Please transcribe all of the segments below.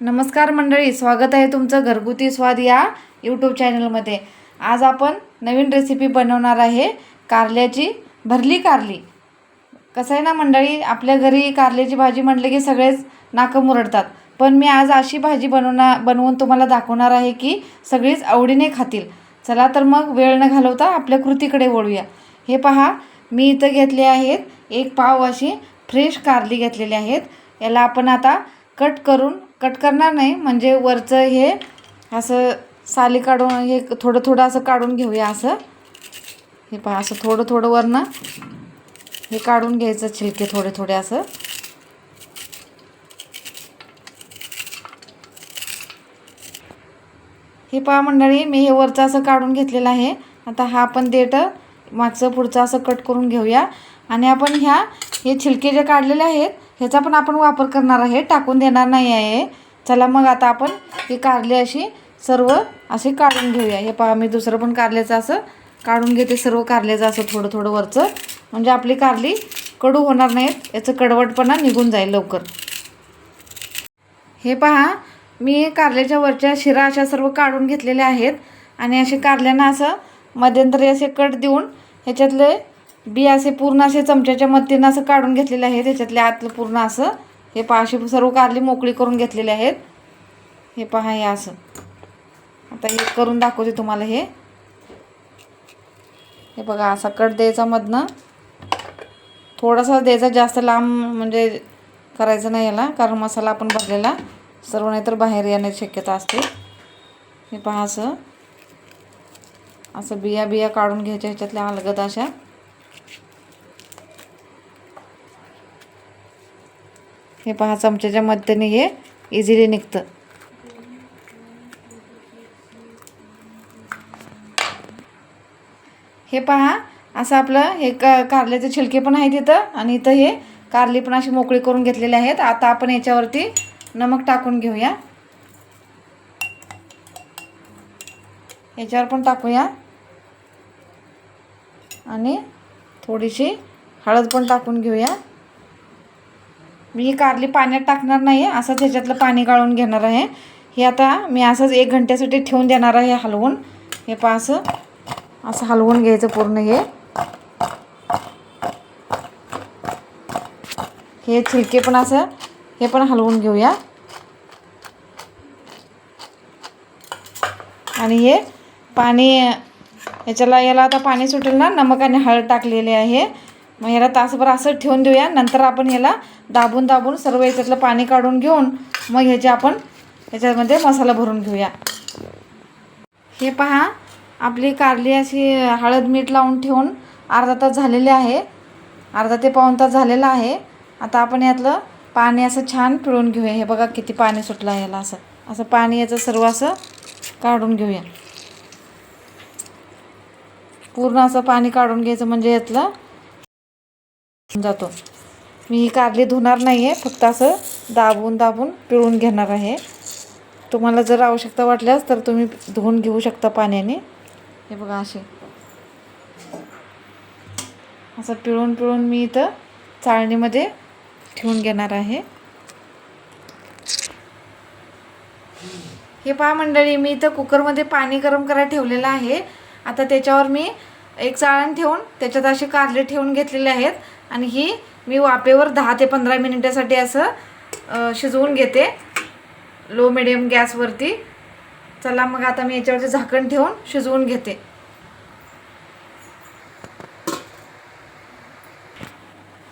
नमस्कार मंडळी, स्वागत आहे तुमचं घरगुती स्वाद या यूट्यूब चॅनलमध्ये। आज आपण नवीन रेसिपी बनवणार आहे कारल्याची भरली कारली। कसं आहे ना मंडळी, आपल्या घरी कारल्याची भाजी म्हटले की सगळेच नाकं मुरडतात, पण मी आज अशी भाजी बनवून तुम्हाला दाखवणार आहे की सगळीच आवडीने खातील। चला तर मग वेळ न घालवता आपल्या कृतीकडे वळूया। हे पहा, मी इथं घेतले आहेत एक पाव अशी फ्रेश कारली घेतलेली आहेत। याला आपण आता कट करणार नाही, म्हणजे वरचं हे असं साली काढून हे थोडं थोडं असं काढून घेऊया। असं हे पहा, असं थोडं थोडं वरनं हे काढून घ्यायचं, छिलके थोडे थोडे असं। हे पहा मंडळी, मी हे वरचं असं काढून घेतलेलं आहे। आता हा आपण देठ मागचं पुढचं असं कट करून घेऊया। आणि आपण हे छिलके जे काढलेले आहेत ह्याचा पण आपण वापर करणार आहे, टाकून देणार नाही आहे। चला मग आता आपण ही कारली अशी सर्व अशी काढून घेऊया। हे पहा, मी दुसरं पण कारल्याचं असं काढून घेते, सर्व कारल्याचं असं थोडं थोडं वरचं, म्हणजे आपली कारली कडू होणार नाहीत, याचं कडवटपणा निघून जाईल लवकर। हे पहा, मी कारल्याच्या वरच्या शिरा अशा सर्व काढून घेतलेल्या आहेत। आणि असे कारल्यांना असं मध्यंतरी असे कट देऊन ह्याच्यातले बी असे पूर्ण असे चमच्याच्या मदतीनं असं काढून घेतलेले आहेत। ह्याच्यातले आतलं पूर्ण असं हे पहा, अशी सर्व कारली मोकळी करून घेतलेले आहेत। हे पहा, हे असं आता हे करून दाखवते तुम्हाला। हे बघा, असा कट द्यायचा मधनं, थोडासा द्यायचा, जास्त लांब म्हणजे करायचं नाही याला, कारण मसाला आपण भरलेला सर्व नाहीतर बाहेर येण्याची शक्यता असते। हे पहा, असं असं बिया काढून घ्यायच्या ह्याच्यातल्या अलगद अशा। हे पहा, चमच्याच्या मदतीने हे इझिली निघतं। हे पहा, असं आपलं हे कारल्याचे छिलके पण आहेत इथं, आणि इथं हे कारली पण अशी मोकळी करून घेतलेली आहेत। आता आपण याच्यावरती नमक टाकून घेऊया, याच्यावर पण टाकूया, आणि थोडीशी हळद पण टाकून घेऊया। मी ही कारली पाण्यात टाकणार नाही आहे, असंच ह्याच्यातलं पाणी गाळून घेणार आहे। हे आता मी असंच 1 घंट्यासाठी ठेवून देणार आहे हलवून। हे पहा, असं हलवून घ्यायचं पूर्ण। हे छिलके पण असं हे पण हलवून घेऊया। आणि हे पाणी याला आता पाणी सुटेल ना, नमक आणि हळद टाकलेले आहे। मग ह्याला तासभर असं ठेवून देऊया। नंतर आपण ह्याला दाबून सर्व याच्यातलं पाणी काढून घेऊन मग ह्याच्यामध्ये मसाला भरून घेऊया। हे पहा, आपली कारली अशी हळद मीठ लावून ठेवून अर्धा तास झालेले आहे, अर्धा ते पाऊण तास झालेला आहे। आता आपण यातलं पाणी असं छान पिळून घेऊया। हे बघा किती पाणी सुटलं आहे याला, असं पाणी याचं सर्व असं काढून घेऊया। पूर्ण असं पाणी काढून घ्यायचं, म्हणजे यातलं जातो। मी ही कारली धुणार नाही आहे, फक्त असं दाबून पिळून घेणार आहे। तुम्हाला जर आवश्यकता वाटल्यास तर तुम्ही धुवून घेऊ शकता पाण्याने। हे बघा, असं पिळून मी इथं चाळणीमध्ये ठेवून घेणार आहे। हे पहा मंडळी, मी इथं कुकरमध्ये पाणी गरम करायला ठेवलेलं आहे। आता त्याच्यावर मी एक चाळण ठेवून त्याच्यात असे कारले ठेवून घेतलेले आहेत, आणि ही मी वाफेवर 10 ते 15 मिनिटासाठी असं शिजवून घेते, लो मिडियम गॅसवरती। चला मग आता मी याच्यावरती झाकण ठेवून शिजवून घेते।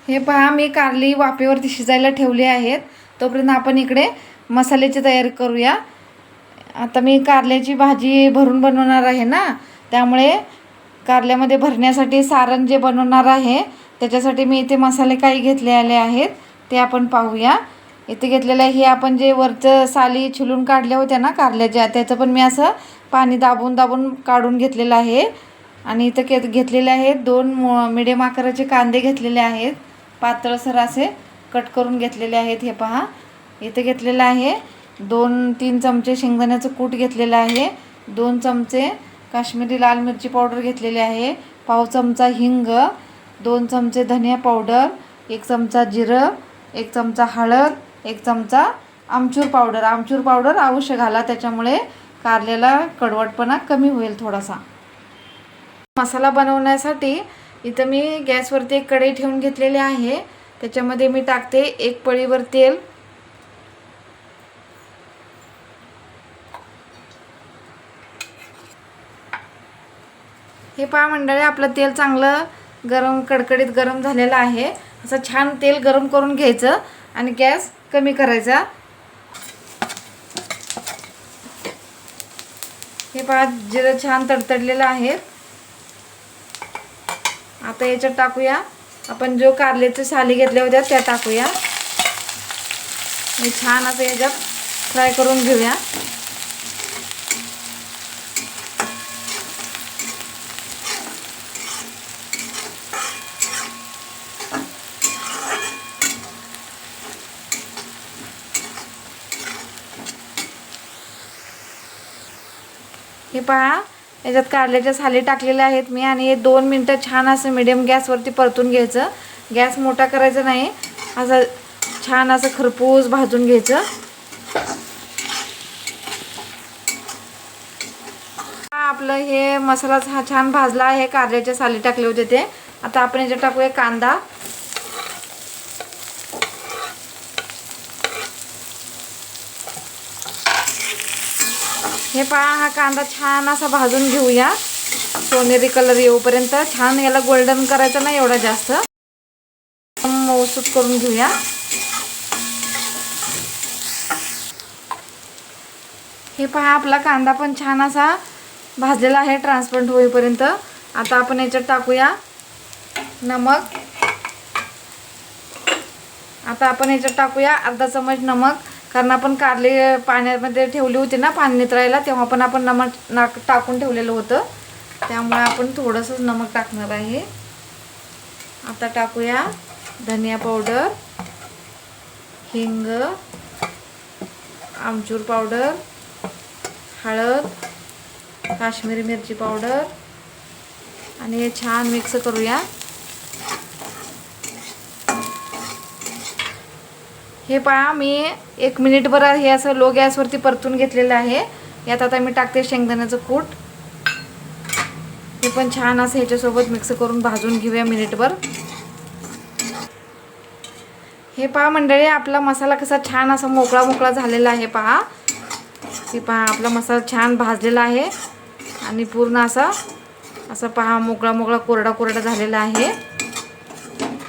हे पहा, मी कारली वाफेवरती शिजायला ठेवली आहेत। तोपर्यंत आपण इकडे मसाल्याची तयारी करूया। आता मी कारल्याची भाजी भरून बनवणार आहे ना, त्यामुळे कारल्यामध्ये भरण्यासाठी सारण जे बनवणार आहे त्याच्यासाठी मी इथे मसाले काही घेतलेले आहेत ते आपण पाहूया। इथे घेतलेलं आहे, हे आपण जे वरचं साली छिलून काढल्या होत्या ना कारल्याच्या, त्याचं पण मी असं पाणी दाबून काढून घेतलेलं आहे। आणि इथं घेतलेले आहेत 2 मिडियम आकाराचे कांदे घेतलेले आहेत, पातळसर असे कट करून घेतलेले आहेत। हे पहा, इथे घेतलेलं आहे 2-3 चमचे शेंगदाण्याचं कूट घेतलेलं आहे, 2 चमचे काश्मीरी लाल मिरची पावडर घेतलेली आहे, पाव चमचा हिंग, 2 चमचे धनिया पावडर, 1 चमचा जिरं, 1 चमचा हळद, 1 चमचा आमचूर पावडर अवश्य घाला, त्याच्यामुळे कारल्याला कडवटपणा कमी होईल थोडासा. मसाला बनवण्यासाठी इथं मी गॅसवरती एक कढई ठेवून घेतलेली आहे. त्याच्यामध्ये मी टाकते 1 पळीवर तेल. हे पहा मंडळी, आपलं तेल चांगलं कडकडीत गरम झालेलं आहे. असं छान तेल गरम करून घ्यायचं आणि गॅस कमी करायचा. हे पहा जिरं छान तडतडलेलं आहे. आता याच्यात टाकूया आपण जो कारल्याच्या साली घेतल्या होत्या त्या टाकूया. हे छान असं याच्यात फ्राय करून घेऊया. हे पहा, याच्यात कारल्याच्या साली टाकलेल्या आहेत मी, आणि हे 2 मिनटं छान असं मिडियम गॅसवरती परतून घ्यायचं. गॅस मोठा करायचा नाही, असं छान असं खरपूस भाजून घ्यायचं. आपलं हे मसाला हा छान भाजला आहे. कारल्याच्या साली टाकले होते ते. आता आपण याच्यात टाकूया कांदा. हे पहा, हा कांदा छान असा भाजून घेऊया, सोनेरी कलर येऊपर्यंत. छान याला गोल्डन करायचं नाही एवढा जास्त, मऊसूत करून घेऊया. हे पहा, आपला कांदा पण छान असा भाजलेला आहे ट्रान्सपरंट होईपर्यंत. आता आपण याच्यात टाकूया नमक. आता आपण याच्यात टाकूया अर्धा चमच नमक, कारण आपण कारले पाण्यामध्ये ठेवली होती ना पाणी नितळायला, तेव्हा पण आपण नमक टाकून ठेवलेलं होतं, त्यामुळे आपण थोडंसं नमक टाकणार आहे. आता टाकूया धनिया पावडर, हिंग, आमचूर पावडर, हळद, काश्मीरी मिरची पावडर, आणि हे छान मिक्स करूया. हे पहा, मी 1 मिनिटभर हे असं लो गॅसवरती परतून घेतलेलं आहे. यात आता मी टाकते शेंगदाण्याचं कूट. हे पण छान असं ह्याच्यासोबत मिक्स करून भाजून घेऊया मिनिटभर. हे पहा मंडळी, आपला मसाला कसा छान असा मोकळा मोकळा झालेला आहे. पहा, हे पहा, आपला मसाला छान भाजलेला आहे आणि पूर्ण असा पहा मोकळा मोकळा कोरडा कोरडा झालेला आहे.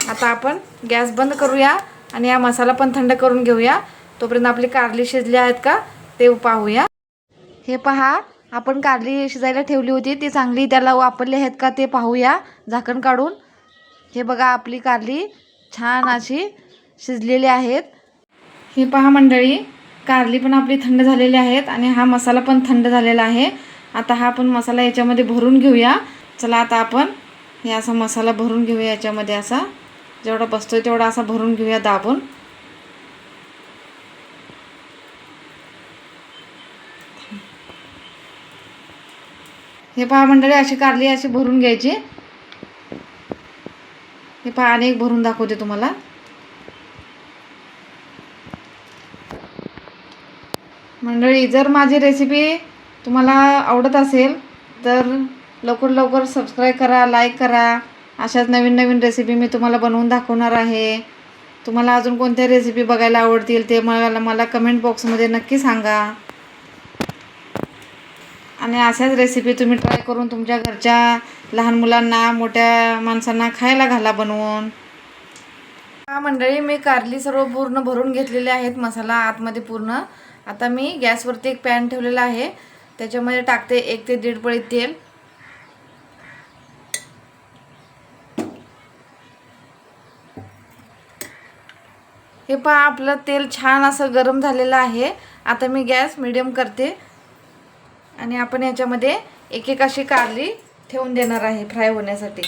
आता आपण गॅस बंद करूया आणि हा मसाला पण थंड करून घेऊया. तोपर्यंत आपली कारली शिजली आहेत का ते पाहूया. हे पहा, आपण कारली शिजायला ठेवली होती, ती चांगली त्याला वापरली आहेत का ते पाहूया झाकण काढून. हे बघा, आपली कारली छान अशी शिजलेली आहेत. हे पहा मंडळी, कारली पण आपली थंड झालेली आहेत आणि हा मसाला पण थंड झालेला आहे. आता हा आपण मसाला याच्यामध्ये भरून घेऊया. चला, आता आपण हे असा मसाला भरून घेऊया याच्यामध्ये. असा जेवढा बसतोय तेवढा असा भरून घेऊया दाबून. हे पहा मंडळी, अशी कारली अशी भरून घ्यायची. हे पहा, अनेक भरून दाखवते तुम्हाला. मंडळी, जर माझी रेसिपी तुम्हाला आवडत असेल तर लवकर लवकर सबस्क्राईब करा, लाईक करा. अशाच नवीन नवीन रेसिपी मी तुम्हाला बनवून दाखवणार आहे. तुम्हाला अजून कोणत्या रेसिपी बघायला आवडतील ते मला कमेंट बॉक्समध्ये नक्की सांगा. आणि अशाच रेसिपी तुम्ही ट्राय करून तुमच्या घरच्या लहान मुलांना, मोठ्या माणसांना खायला घाला बनवून. हा मंडळी, मी कारली सर्व पूर्ण भरून घेतलेले आहेत, मसाला आतमध्ये पूर्ण. आता मी गॅसवरती एक पॅन ठेवलेला आहे, त्याच्यामध्ये टाकते 1 ते 1.5 पळी तेल. हे पहा, आपलं तेल छान असं गरम झालेलं आहे. आता मी गॅस मीडियम करते आणि आपण याच्यामध्ये एक एक अशी कारली ठेवून देणार आहे फ्राय होण्यासाठी.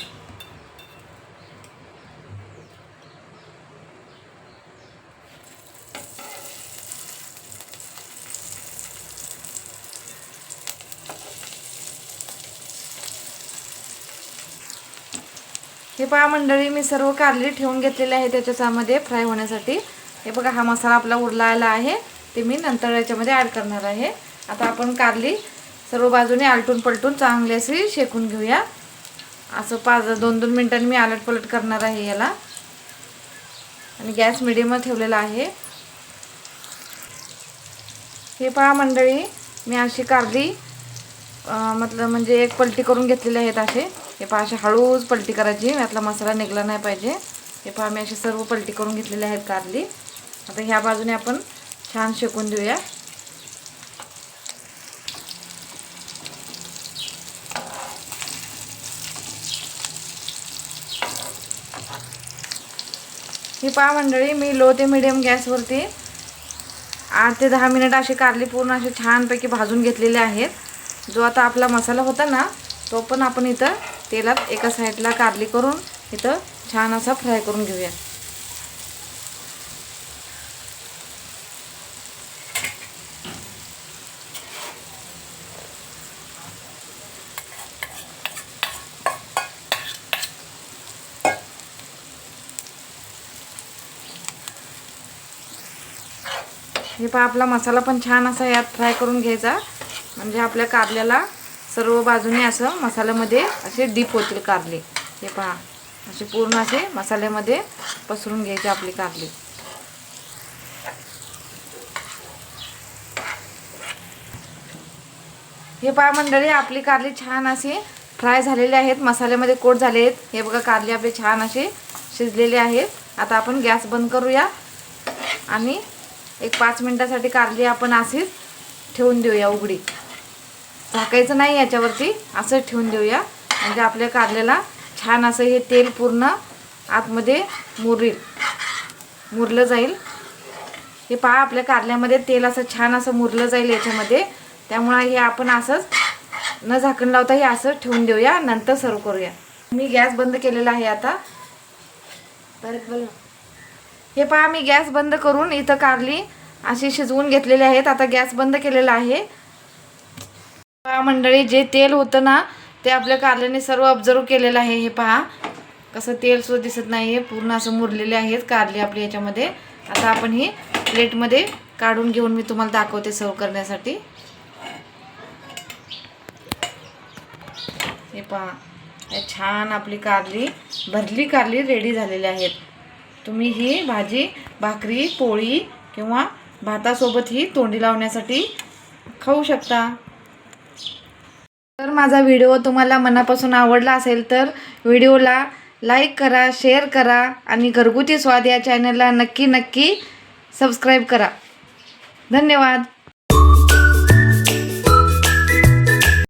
हे पहा मंडळी, मी सर्व कारली ठेवून घेतलेले आहे त्याच्यामध्ये फ्राय होण्यासाठी. हे बघा, हा मसाला आपला उरला आला आहे. ते मी नंतर याच्यामध्ये ॲड करणार आहे. आता आपण कारली सर्व बाजूने आलटून पलटून चांगली अशी शेकून घेऊया. असं 2-2 मिनिटांनी मी आलट पलट करणार आहे याला आणि गॅस मिडियमवर ठेवलेला आहे. हे पहा मंडळी, मी अशी कारली म्हणजे एक पलटी करून घेतलेले आहेत असे. हे पहा अशी हळूच पलटी करायची, यातला मसाला निघला नाही पाहिजे. हे पहा मी अशी सर्व पलटी करून घेतलेले आहेत कारली. आता ह्या बाजूने आपण छान शेकून देऊया. ही पहा मंडळी, मी लो ते मिडियम गॅसवरती 8 ते 10 मिनिट अशी कारली पूर्ण अशी छानपैकी भाजून घेतलेले आहेत. जो आता आपला मसाला होता ना, तो पण आपण इथं तेलात एका साईडला कारली करून इथं छान असा फ्राय करून घेऊया. हे पहा आपला मसाला पण छान असा यात फ्राय करून घ्यायचा, म्हणजे आपल्या कारल्याला सर्व बाजूने असं मसाल्यामध्ये असे डीप होतील कारले. हे पहा असे पूर्ण असे मसाल्यामध्ये पसरून घ्यायचे आपली कारली. हे पहा मंडळी, आपली कारली छान अशी फ्राय झालेली आहेत, मसाल्यामध्ये कोट झाले आहेत. हे बघा कारली आपले छान असे शिजलेले आहेत. आता आपण गॅस बंद करूया आणि एक 5 मिनिटासाठी कारली आपण अशीच ठेवून देऊया उघडी. झाकायचं नाही याच्यावरती, असं ठेवून देऊया, म्हणजे आपल्या कारल्याला छान असं हे तेल पूर्ण आतमध्ये मुरलं जाईल. हे पहा आपल्या कारल्यामध्ये तेल असं छान असं मुरलं जाईल याच्यामध्ये. त्यामुळे हे आपण असंच न झाकण लावता हे असं ठेवून देऊया, नंतर सर्व करूया. मी गॅस बंद केलेला आहे आता. हे पहा मी गॅस बंद करून इथं कारली अशी शिजवून घेतलेली आहेत. आता गॅस बंद केलेला आहे. पहा मंडळी, जे तेल होतं ना ते आपल्या कारल्याने सर्व ऑब्झर्व केलेलं आहे. हे पहा कसं तेल सुद्धा दिसत नाही आहे, पूर्ण असं मुरलेले आहेत कारली आपली याच्यामध्ये. आता आपण ही प्लेटमध्ये काढून घेऊन मी तुम्हाला दाखवते सर्व करण्यासाठी. हे पहा छान आपली कारली, भरली कारली रेडी झालेली आहेत. तुम्ही ही भाजी भाकरी, पोळी किंवा भातासोबत ही तोंडी लावण्यासाठी खाऊ शकता. तर माझा व्हिडिओ तुम्हाला मनापासून आवडला असेल तर व्हिडिओला लाईक करा, शेअर करा आणि घरगुती स्वाद या चॅनलला नक्की सबस्क्राईब करा. धन्यवाद.